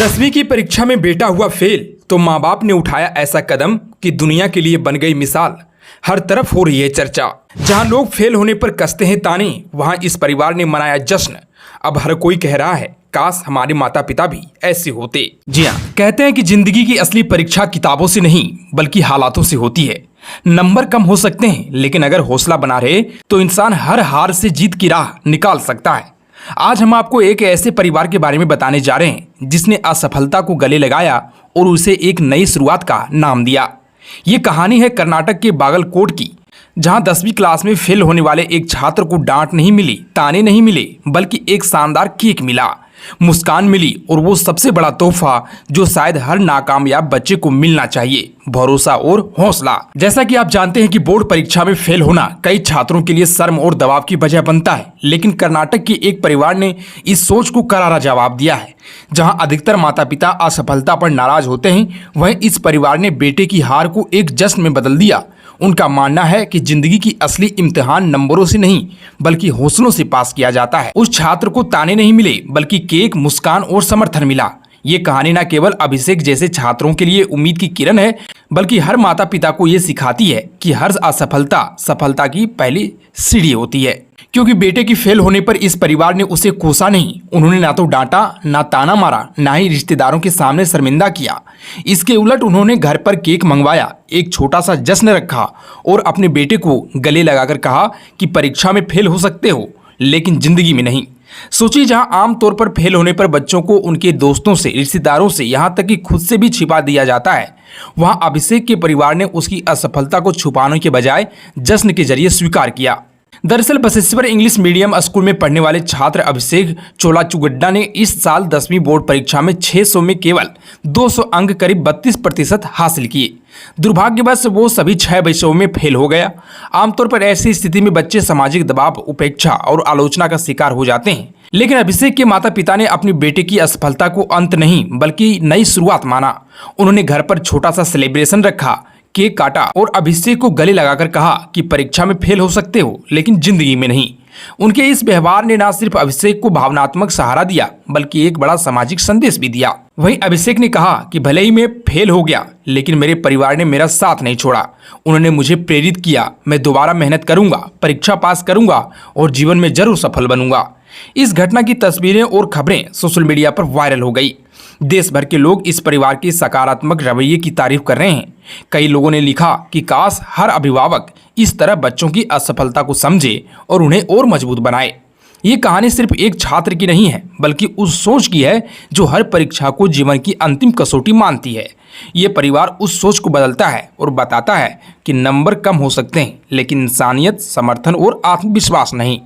10वीं की परीक्षा में बेटा हुआ फेल तो माँ बाप ने उठाया ऐसा कदम कि दुनिया के लिए बन गई मिसाल। हर तरफ हो रही है चर्चा। जहां लोग फेल होने पर कसते हैं ताने, वहां इस परिवार ने मनाया जश्न। अब हर कोई कह रहा है काश हमारे माता पिता भी ऐसे होते। जी हाँ, कहते हैं कि जिंदगी की असली परीक्षा किताबों से नहीं बल्कि हालातों से होती है। नंबर कम हो सकते हैं, लेकिन अगर हौसला बना रहे तो इंसान हर हार से जीत की राह निकाल सकता है। आज हम आपको एक ऐसे परिवार के बारे में बताने जा रहे हैं जिसने असफलता को गले लगाया और उसे एक नई शुरुआत का नाम दिया। ये कहानी है कर्नाटक के बागलकोट की, जहां 10वीं क्लास में फेल होने वाले एक छात्र को डांट नहीं मिली, ताने नहीं मिले, बल्कि एक शानदार केक मिला, मुस्कान मिली और वो सबसे बड़ा तोहफा जो शायद हर नाकामयाब बच्चे को मिलना चाहिए, भरोसा और हौसला। जैसा कि आप जानते हैं कि बोर्ड परीक्षा में फेल होना कई छात्रों के लिए शर्म और दबाव की वजह बनता है, लेकिन कर्नाटक के एक परिवार ने इस सोच को करारा जवाब दिया है। जहां अधिकतर माता पिता असफलता पर नाराज होते हैं, वहीं इस परिवार ने बेटे की हार को एक जश्न में बदल दिया। उनका मानना है कि जिंदगी की असली इम्तिहान नंबरों से नहीं बल्कि हौसलों से पास किया जाता है। उस छात्र को ताने नहीं मिले बल्कि केक, मुस्कान और समर्थन मिला। ये कहानी न केवल अभिषेक जैसे छात्रों के लिए उम्मीद की किरण है, बल्कि हर माता पिता को ये सिखाती है कि हर असफलता सफलता की पहली सीढ़ी होती है। क्योंकि बेटे की फेल होने पर इस परिवार ने उसे कोसा नहीं, उन्होंने ना तो डांटा, ना ताना मारा, ना ही रिश्तेदारों के सामने शर्मिंदा किया। इसके उलट उन्होंने घर पर केक मंगवाया, एक छोटा सा जश्न रखा और अपने बेटे को गले लगाकर कहा कि परीक्षा में फेल हो सकते हो लेकिन जिंदगी में नहीं। सोचिए, जहां आमतौर पर फेल होने पर बच्चों को उनके दोस्तों से, रिश्तेदारों से, यहाँ तक कि खुद से भी छिपा दिया जाता है, वहां अभिषेक के परिवार ने उसकी असफलता को छुपाने के बजाय जश्न के जरिए स्वीकार किया। दरअसल बसवेश्वर इंग्लिश मीडियम स्कूल में पढ़ने वाले छात्र अभिषेक चोलाचुगड्डा ने इस साल 10वीं बोर्ड परीक्षा में 600 में केवल 200 अंक, करीब 32% हासिल किए। दुर्भाग्यवश वो सभी 6 विषयों में फेल हो गया। आमतौर पर ऐसी स्थिति में बच्चे सामाजिक दबाव, उपेक्षा और आलोचना का शिकार हो जाते हैं, लेकिन अभिषेक के माता पिता ने अपने बेटे की असफलता को अंत नहीं बल्कि नई शुरुआत माना। उन्होंने घर पर छोटा सा सेलिब्रेशन रखा, केक काटा और अभिषेक को गले लगाकर कहा कि परीक्षा में फेल हो सकते हो लेकिन जिंदगी में नहीं। उनके इस व्यवहार ने न सिर्फ अभिषेक को भावनात्मक सहारा दिया बल्कि एक बड़ा सामाजिक संदेश भी दिया। वहीं अभिषेक ने कहा कि भले ही मैं फेल हो गया लेकिन मेरे परिवार ने मेरा साथ नहीं छोड़ा। उन्होंने मुझे प्रेरित किया, मैं दोबारा मेहनत करूंगा, परीक्षा पास करूंगा और जीवन में जरूर सफल बनूंगा। इस घटना की तस्वीरें और खबरें सोशल मीडिया पर वायरल हो गई। देश भर के लोग इस परिवार के सकारात्मक रवैये की तारीफ कर रहे हैं। कई लोगों ने लिखा कि काश हर अभिभावक इस तरह बच्चों की असफलता को समझे और उन्हें और मजबूत बनाए। ये कहानी सिर्फ एक छात्र की नहीं है बल्कि उस सोच की है जो हर परीक्षा को जीवन की अंतिम कसौटी मानती है। ये परिवार उस सोच को बदलता है और बताता है कि नंबर कम हो सकते हैं लेकिन इंसानियत, समर्थन और आत्मविश्वास नहीं।